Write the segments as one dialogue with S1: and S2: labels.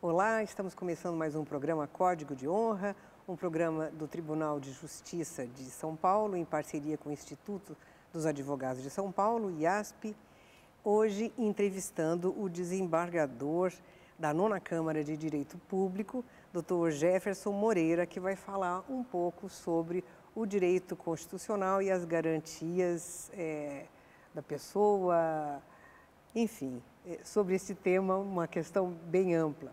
S1: Olá, estamos começando mais um programa Código de Honra, um programa do Tribunal de Justiça de São Paulo, em parceria com o Instituto dos Advogados de São Paulo, IASP. Hoje, entrevistando o desembargador da 9ª Câmara de Direito Público, Dr. Jefferson Moreira, que vai falar um pouco sobre o direito constitucional e as garantias da pessoa, enfim, sobre esse tema, uma questão bem ampla.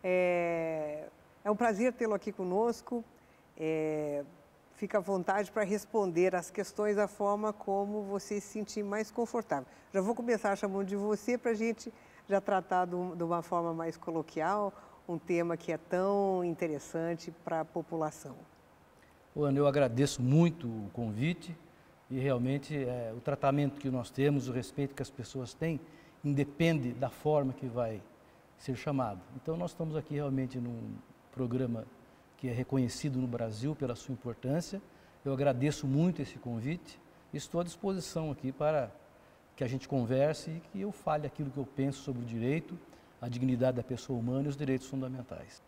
S1: É um prazer tê-lo aqui conosco. Fica à vontade para responder as questões da forma como você se sentir mais confortável. Já vou começar chamando de você para a gente já tratar de uma forma mais coloquial, um tema que é tão interessante para a população.
S2: Ana, eu agradeço muito o convite e realmente o tratamento que nós temos, o respeito que as pessoas têm, independe da forma que vai ser chamado. Então nós estamos aqui realmente num programa que é reconhecido no Brasil pela sua importância. Eu agradeço muito esse convite e estou à disposição aqui para que a gente converse e que eu fale aquilo que eu penso sobre o direito, a dignidade da pessoa humana e os direitos fundamentais.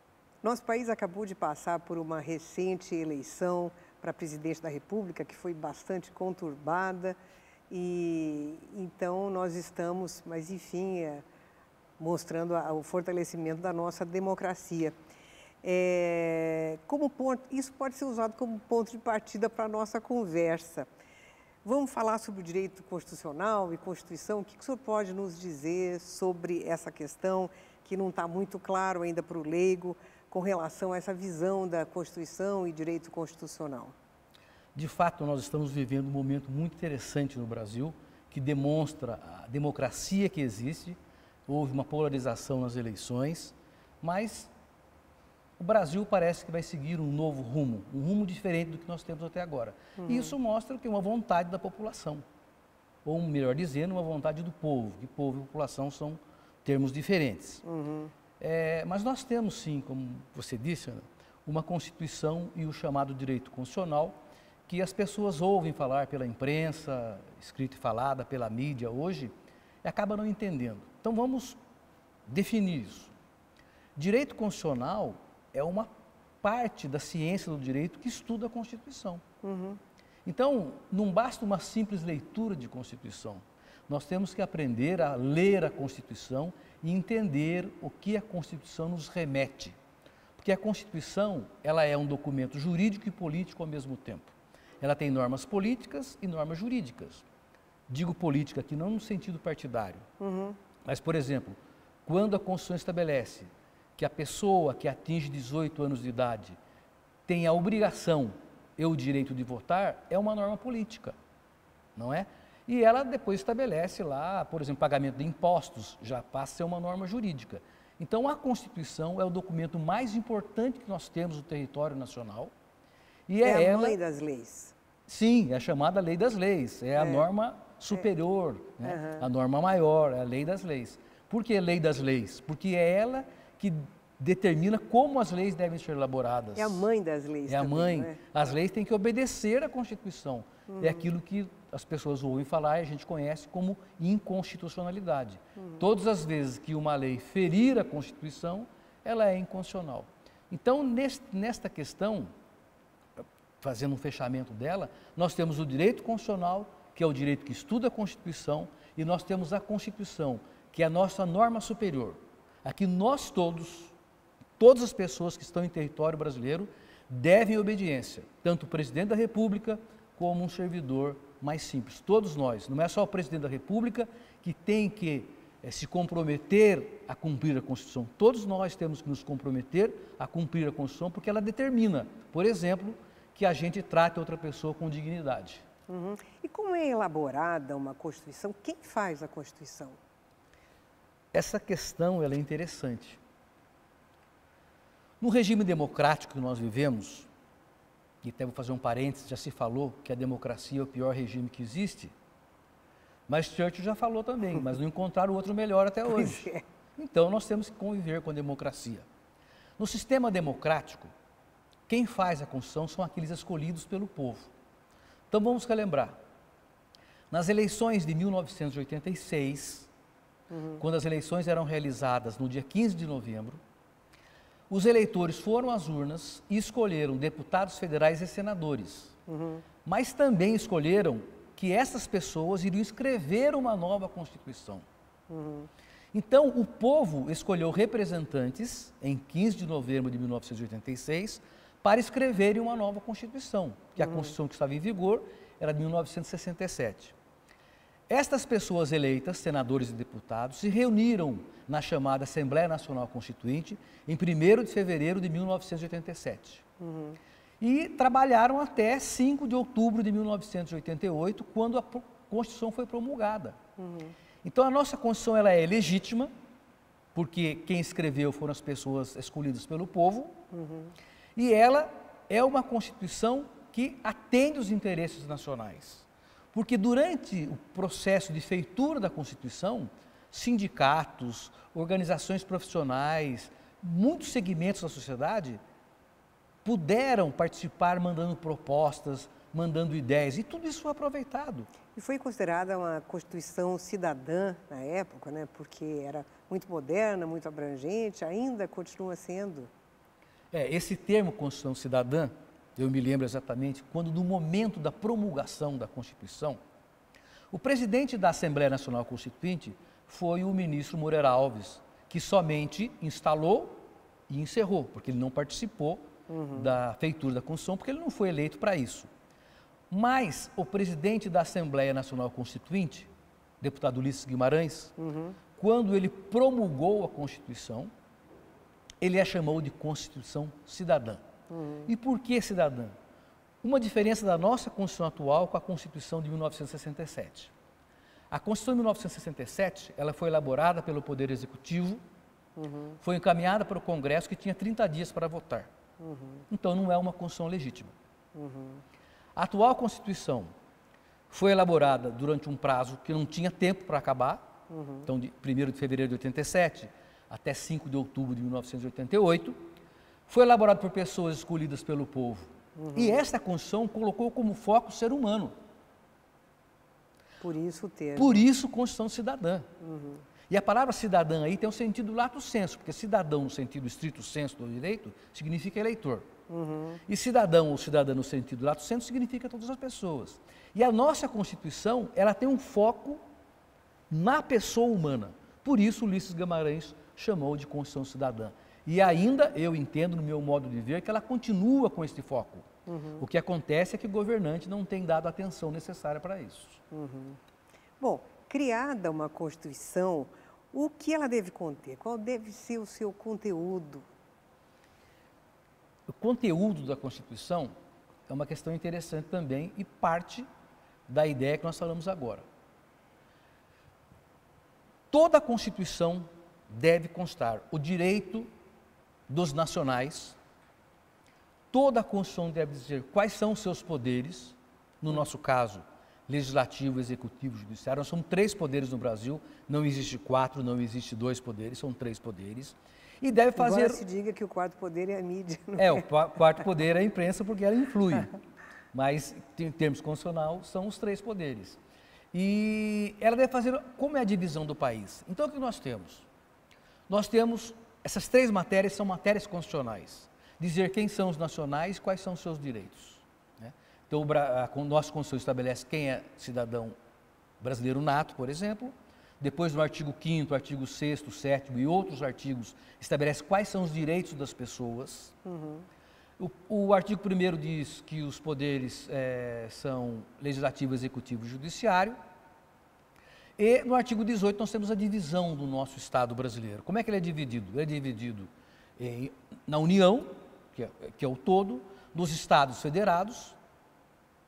S1: Nosso país acabou de passar por uma recente eleição para presidente da República, que foi bastante conturbada, e então nós estamos, mas enfim, mostrando o fortalecimento da nossa democracia. Isso pode ser usado como ponto de partida para a nossa conversa. Vamos falar sobre o direito constitucional e Constituição. O que o senhor pode nos dizer sobre essa questão que não está muito claro ainda para o leigo com relação a essa visão da Constituição e direito constitucional?
S2: De fato, nós estamos vivendo um momento muito interessante no Brasil que demonstra a democracia que existe. Houve uma polarização nas eleições, mas o Brasil parece que vai seguir um novo rumo, um rumo diferente do que nós temos até agora. E isso mostra que é uma vontade da população, ou melhor dizendo, uma vontade do povo, que povo e população são termos diferentes. Mas nós temos sim, como você disse, Ana, uma Constituição e o chamado direito constitucional, que as pessoas ouvem falar pela imprensa, escrita e falada, pela mídia hoje, e acabam não entendendo. Então vamos definir isso. Direito constitucional é uma parte da ciência do direito que estuda a Constituição. Então, não basta uma simples leitura de Constituição. Nós temos que aprender a ler a Constituição e entender o que a Constituição nos remete. Porque a Constituição, ela é um documento jurídico e político ao mesmo tempo. Ela tem normas políticas e normas jurídicas. Digo política aqui não no sentido partidário. Mas, por exemplo, quando a Constituição estabelece que a pessoa que atinge 18 anos de idade tem a obrigação e o direito de votar, é uma norma política, não é? E ela depois estabelece lá, por exemplo, pagamento de impostos, já passa a ser uma norma jurídica. Então, a Constituição é o documento mais importante que nós temos no território nacional. E
S1: é a mãe das leis.
S2: Sim, é a chamada lei das leis, é a norma superior, né? A norma maior, é a lei das leis. Por que lei das leis? Porque é ela que determina como as leis devem ser elaboradas.
S1: É a mãe das leis.
S2: É a mãe.
S1: Não é?
S2: As leis têm que obedecer à Constituição. É aquilo que as pessoas ouvem falar e a gente conhece como inconstitucionalidade. Todas as vezes que uma lei ferir a Constituição, ela é inconstitucional. Então, nesta questão, fazendo um fechamento dela, nós temos o direito constitucional, que é o direito que estuda a Constituição, e nós temos a Constituição, que é a nossa norma superior. Aqui nós todas as pessoas que estão em território brasileiro, devem obediência, tanto o presidente da República como um servidor mais simples. Todos nós, não é só o presidente da República que tem que se comprometer a cumprir a Constituição. Todos nós temos que nos comprometer a cumprir a Constituição, porque ela determina, por exemplo, que a gente trate outra pessoa com dignidade.
S1: E como é elaborada uma Constituição? Quem faz a Constituição?
S2: Essa questão ela é interessante. No regime democrático que nós vivemos, e até vou fazer um parênteses, já se falou que a democracia é o pior regime que existe, mas Churchill já falou também, mas não encontraram outro melhor até hoje. Então nós temos que conviver com a democracia. No sistema democrático, quem faz a Constituição são aqueles escolhidos pelo povo. Então vamos relembrar. Nas eleições de 1986, quando as eleições eram realizadas no dia 15 de novembro, os eleitores foram às urnas e escolheram deputados federais e senadores. Mas também escolheram que essas pessoas iriam escrever uma nova Constituição. Então, o povo escolheu representantes, em 15 de novembro de 1986, para escreverem uma nova Constituição, que a Constituição que estava em vigor era de 1967. Estas pessoas eleitas, senadores e deputados, se reuniram na chamada Assembleia Nacional Constituinte em 1º de fevereiro de 1987. E trabalharam até 5 de outubro de 1988, quando a Constituição foi promulgada. Então, a nossa Constituição ela é legítima, porque quem escreveu foram as pessoas escolhidas pelo povo, e ela é uma Constituição que atende os interesses nacionais. Porque durante o processo de feitura da Constituição, sindicatos, organizações profissionais, muitos segmentos da sociedade puderam participar mandando propostas, mandando ideias, e tudo isso foi aproveitado.
S1: E foi considerada uma Constituição cidadã na época, né? Porque era muito moderna, muito abrangente, ainda continua sendo.
S2: Esse termo Constituição Cidadã, eu me lembro exatamente, quando no momento da promulgação da Constituição, o presidente da Assembleia Nacional Constituinte foi o ministro Moreira Alves, que somente instalou e encerrou, porque ele não participou da feitura da Constituição, porque ele não foi eleito para isso. Mas o presidente da Assembleia Nacional Constituinte, deputado Ulisses Guimarães, quando ele promulgou a Constituição, ele a chamou de Constituição Cidadã. E por que cidadã? Uma diferença da nossa Constituição atual com a Constituição de 1967. A Constituição de 1967, ela foi elaborada pelo Poder Executivo, foi encaminhada para o Congresso, que tinha 30 dias para votar. Então, não é uma Constituição legítima. A atual Constituição foi elaborada durante um prazo que não tinha tempo para acabar, então, de 1º de fevereiro de 87 até 5 de outubro de 1988, foi elaborado por pessoas escolhidas pelo povo. E esta Constituição colocou como foco o ser humano.
S1: Por isso o termo.
S2: Por isso, Constituição Cidadã. E a palavra cidadã aí tem o sentido lato sensu, porque cidadão no sentido estrito sensu do direito significa eleitor. E cidadão ou cidadã no sentido lato sensu significa todas as pessoas. E a nossa Constituição, ela tem um foco na pessoa humana. Por isso, Ulisses Guimarães chamou de Constituição Cidadã. E ainda, eu entendo, no meu modo de ver, que ela continua com esse foco. O que acontece é que o governante não tem dado a atenção necessária para isso.
S1: Bom, criada uma Constituição, o que ela deve conter? Qual deve ser o seu conteúdo?
S2: O conteúdo da Constituição é uma questão interessante também e parte da ideia que nós falamos agora. Toda a Constituição deve constar o direito dos nacionais, toda a Constituição deve dizer quais são os seus poderes, no nosso caso, legislativo, executivo, judiciário. Nós somos 3 poderes no Brasil, não existe 4, não existe 2 poderes, são 3 poderes. E deve fazer...
S1: Embora se diga que o 4º poder é a mídia.
S2: O 4º poder é a imprensa, porque ela influi. Mas, em termos constitucionais, são os 3 poderes. E ela deve fazer como é a divisão do país. Então, o que nós temos? Nós temos, essas 3 matérias são matérias constitucionais. Dizer quem são os nacionais, quais são os seus direitos. Então, a nossa Constituição estabelece quem é cidadão brasileiro nato, por exemplo. Depois, no artigo 5º, artigo 6º, 7º e outros artigos, estabelece quais são os direitos das pessoas. O artigo 1º diz que os poderes são legislativo, executivo e judiciário. E no artigo 18 nós temos a divisão do nosso Estado brasileiro. Como é que ele é dividido? Ele é dividido na União, que é o todo, nos Estados federados,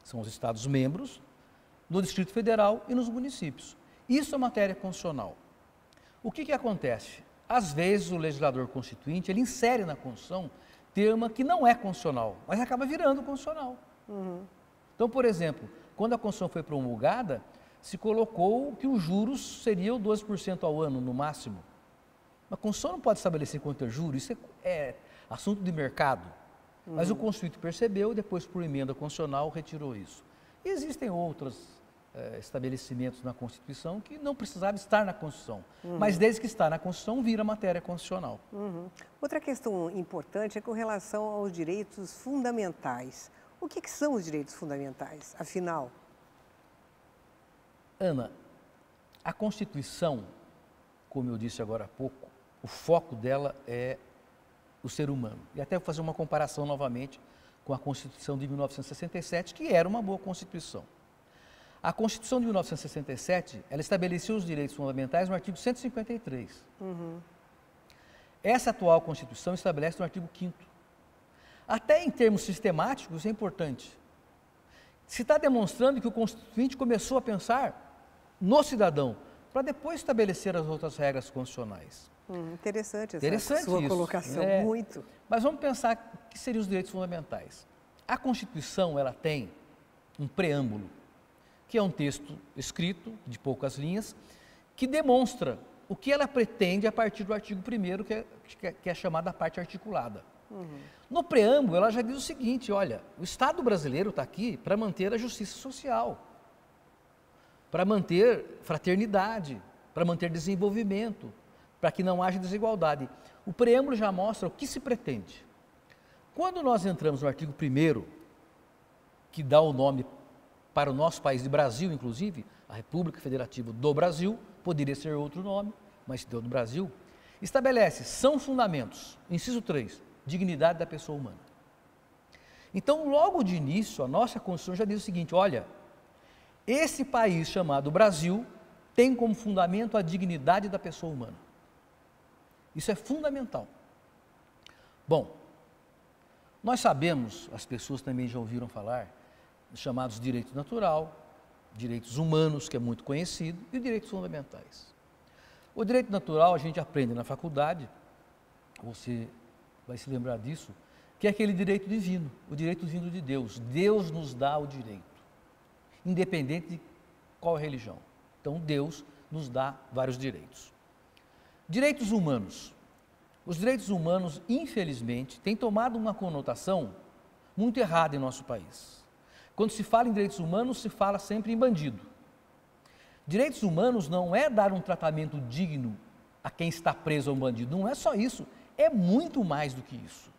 S2: são os Estados membros, no Distrito Federal e nos municípios. Isso é matéria constitucional. O que acontece? Às vezes o legislador constituinte, ele insere na Constituição termo que não é constitucional, mas acaba virando constitucional. Então, por exemplo, quando a Constituição foi promulgada, se colocou que os juros seriam 12% ao ano, no máximo. A Constituição não pode estabelecer quanto é juros, isso é assunto de mercado. Mas o Constituinte percebeu e depois, por emenda constitucional, retirou isso. E existem outras estabelecimentos na Constituição que não precisava estar na Constituição. Mas desde que está na Constituição, vira matéria constitucional.
S1: Outra questão importante é com relação aos direitos fundamentais. O que são os direitos fundamentais, afinal?
S2: Ana, a Constituição, como eu disse agora há pouco, o foco dela é o ser humano. E até vou fazer uma comparação novamente com a Constituição de 1967, que era uma boa Constituição. A Constituição de 1967, ela estabeleceu os direitos fundamentais no artigo 153. Essa atual Constituição estabelece no artigo 5º. Até em termos sistemáticos, isso é importante. Se está demonstrando que o Constituinte começou a pensar no cidadão, para depois estabelecer as outras regras constitucionais.
S1: Interessante essa sua colocação, muito.
S2: Mas vamos pensar o que seriam os direitos fundamentais. A Constituição, ela tem um preâmbulo, que é um texto escrito, de poucas linhas, que demonstra o que ela pretende a partir do artigo 1º, que é chamada a parte articulada. No preâmbulo, ela já diz o seguinte, olha, o Estado brasileiro está aqui para manter a justiça social, para manter fraternidade, para manter desenvolvimento, para que não haja desigualdade. O preâmbulo já mostra o que se pretende. Quando nós entramos no artigo 1º, que dá o nome para o nosso país de Brasil, inclusive, a República Federativa do Brasil, poderia ser outro nome, mas se deu do Brasil, estabelece, são fundamentos, inciso 3, dignidade da pessoa humana. Então, logo de início, a nossa Constituição já diz o seguinte, olha, esse país chamado Brasil tem como fundamento a dignidade da pessoa humana. Isso é fundamental. Bom, nós sabemos, as pessoas também já ouviram falar, dos chamados direitos natural, direitos humanos, que é muito conhecido, e direitos fundamentais. O direito natural a gente aprende na faculdade, você vai se lembrar disso, que é aquele direito divino, o direito vindo de Deus. Deus nos dá o direito, independente de qual religião. Então, Deus nos dá vários direitos. Direitos humanos. Os direitos humanos, infelizmente, têm tomado uma conotação muito errada em nosso país. Quando se fala em direitos humanos, se fala sempre em bandido. Direitos humanos não é dar um tratamento digno a quem está preso a um bandido, não é só isso, é muito mais do que isso.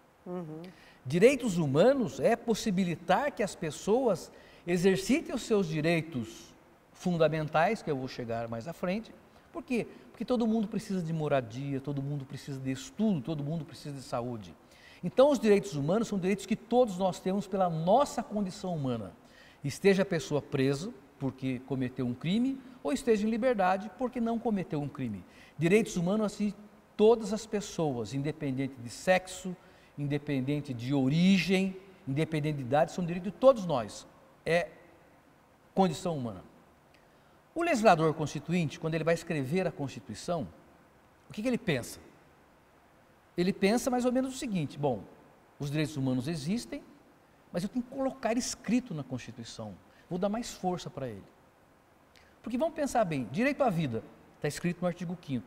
S2: Direitos humanos é possibilitar que as pessoas exercitem os seus direitos fundamentais, que eu vou chegar mais à frente. Por quê? Porque todo mundo precisa de moradia, todo mundo precisa de estudo, todo mundo precisa de saúde. Então, os direitos humanos são direitos que todos nós temos pela nossa condição humana. Esteja a pessoa presa porque cometeu um crime, ou esteja em liberdade porque não cometeu um crime. Direitos humanos, assim, todas as pessoas, independente de sexo, independente de origem, independente de idade, são direitos de todos nós. É condição humana. O legislador constituinte, quando ele vai escrever a Constituição, o que ele pensa? Ele pensa mais ou menos o seguinte, bom, os direitos humanos existem, mas eu tenho que colocar escrito na Constituição, vou dar mais força para ele. Porque vamos pensar bem, direito à vida, está escrito no artigo 5º.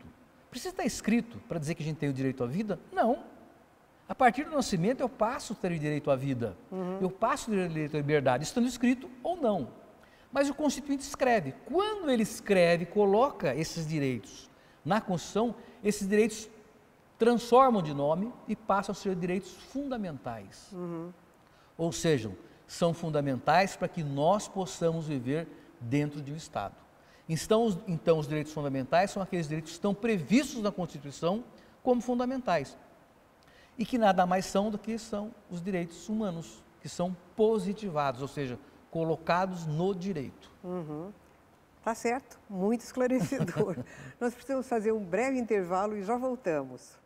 S2: Precisa estar escrito para dizer que a gente tem o direito à vida? Não. A partir do nascimento eu passo a ter o direito à vida, eu passo a ter o direito à liberdade, estando escrito ou não. Mas o Constituinte escreve. Quando ele escreve, coloca esses direitos na Constituição, esses direitos transformam de nome e passam a ser direitos fundamentais. Ou seja, são fundamentais para que nós possamos viver dentro de um Estado. Então, os direitos fundamentais são aqueles direitos que estão previstos na Constituição como fundamentais. E que nada mais são do que são os direitos humanos, que são positivados, ou seja, colocados no direito.
S1: Tá certo, muito esclarecedor. Nós precisamos fazer um breve intervalo e já voltamos.